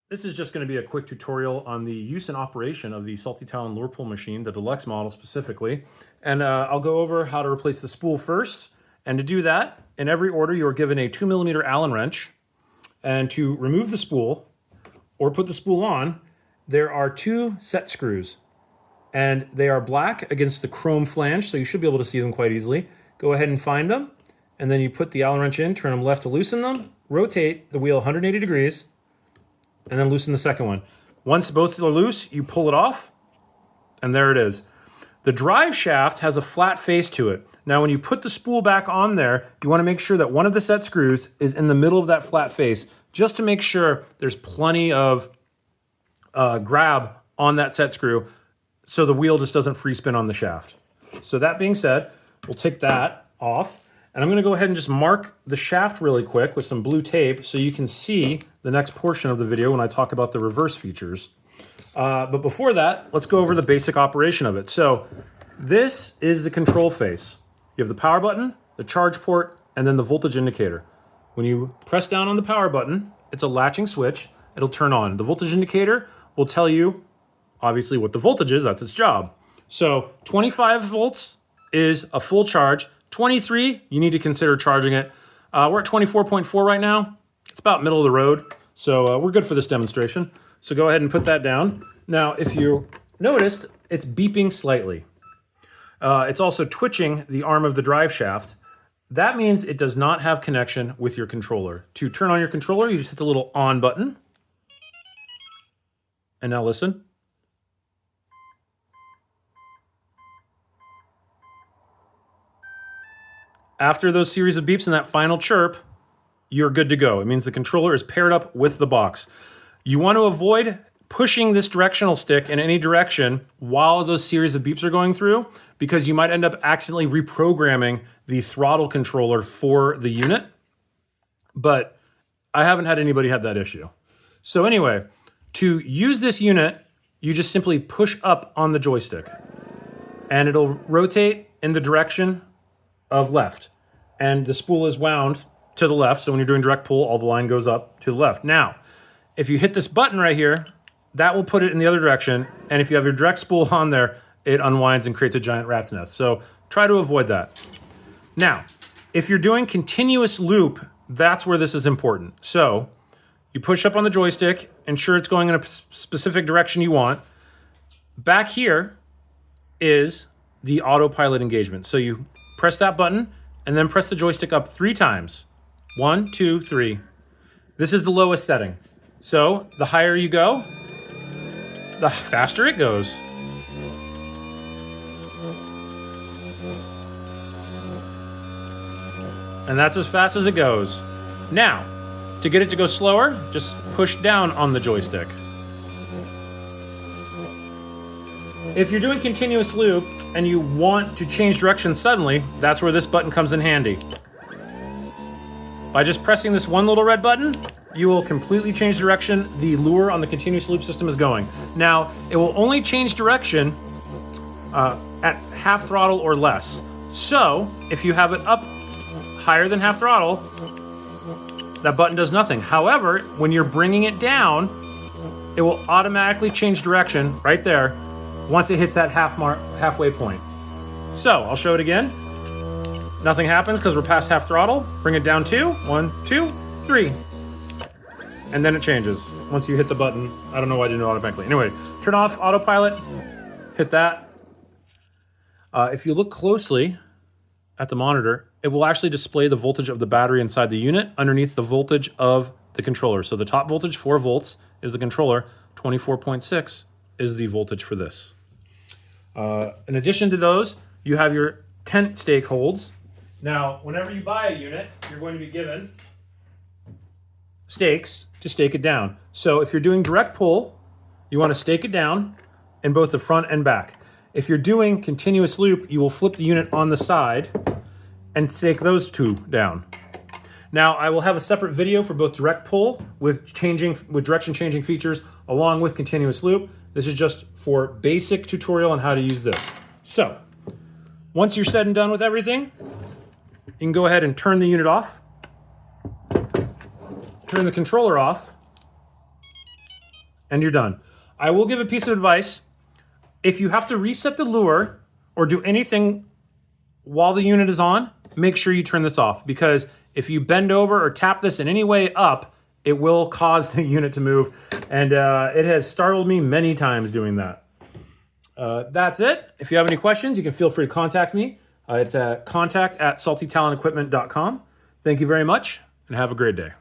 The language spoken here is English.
This is just going to be a quick tutorial on the use and operation of the Salty Talon Lure Pull Machine, the deluxe model specifically. And I'll go over how to replace the spool first. And to do that, in every order, you are given a 2mm Allen wrench. And to remove the spool or put the spool on, there are 2 set screws. And they are black against the chrome flange, so you should be able to see them quite easily. Go ahead and find them. And then you put the Allen wrench in, turn them left to loosen them, rotate the wheel 180 degrees, and then loosen the second one. Once both are loose, you pull it off, and there it is. The drive shaft has a flat face to it. Now, when you put the spool back on there, you want to make sure that one of the set screws is in the middle of that flat face, just to make sure there's plenty of grab on that set screw so the wheel just doesn't free spin on the shaft. So that being said, we'll take that off. And I'm going to go ahead and just mark the shaft really quick with some blue tape so you can see the next portion of the video when I talk about the reverse features. But before that, let's go over the basic operation of it. So this is the control face. You have the power button, the charge port, and then the voltage indicator. When you press down on the power button, it's a latching switch. It'll turn on. The voltage indicator will tell you, obviously, what the voltage is. That's its job. So 25 volts is a full charge. 23, you need to consider charging it. We're at 24.4 right now. It's about middle of the road, so we're good for this demonstration. So go ahead and put that down. Now, if you noticed, it's beeping slightly. It's also twitching the arm of the drive shaft. That means it does not have connection with your controller. To turn on your controller, you just hit the little on button. And now listen. After those series of beeps and that final chirp, you're good to go. It means the controller is paired up with the box. You want to avoid pushing this directional stick in any direction while those series of beeps are going through, because you might end up accidentally reprogramming the throttle controller for the unit. But I haven't had anybody have that issue. So anyway, to use this unit, you just simply push up on the joystick and it'll rotate in the direction of left, and the spool is wound to the left, so when you're doing direct pull, all the line goes up to the left. Now, if you hit this button right here, that will put it in the other direction, and if you have your direct spool on there, it unwinds and creates a giant rat's nest. So try to avoid that. Now, if you're doing continuous loop, that's where this is important. So you push up on the joystick, ensure it's going in a specific direction you want. Back here is the autopilot engagement. So you press that button and then press the joystick up 3 times. 1, 2, 3. This is the lowest setting. So the higher you go, the faster it goes. And that's as fast as it goes. Now, to get it to go slower, just push down on the joystick. If you're doing continuous loop and you want to change direction suddenly, that's where this button comes in handy. By just pressing this one little red button, you will completely change direction the lure on the continuous loop system is going. Now, it will only change direction at half throttle or less. So, if you have it up higher than half throttle, that button does nothing. However, when you're bringing it down, it will automatically change direction right there once it hits that halfway point. So, I'll show it again. Nothing happens because we're past half throttle. Bring it down 2, 1, 2, 3. And then it changes once you hit the button. I don't know why I didn't do it automatically. Anyway, turn off autopilot, hit that. If you look closely at the monitor, it will actually display the voltage of the battery inside the unit underneath the voltage of the controller. So the top voltage, 4 volts, is the controller. 24.6 is the voltage for this. In addition to those, you have your tent stake holds. Now, whenever you buy a unit, you're going to be given stakes to stake it down. So if you're doing direct pull, you want to stake it down in both the front and back. If you're doing continuous loop, you will flip the unit on the side and stake those 2 down. Now, I will have a separate video for both direct pull with direction changing features along with continuous loop. This is just for basic tutorial on how to use this. So, once you're said and done with everything, you can go ahead and turn the unit off, turn the controller off, and you're done. I will give a piece of advice. If you have to reset the lure or do anything while the unit is on, make sure you turn this off, because if you bend over or tap this in any way up, it will cause the unit to move, and it has startled me many times doing that. That's it. If you have any questions, you can feel free to contact me. It's at contact@saltytalonequipment.com. Thank you very much, and have a great day.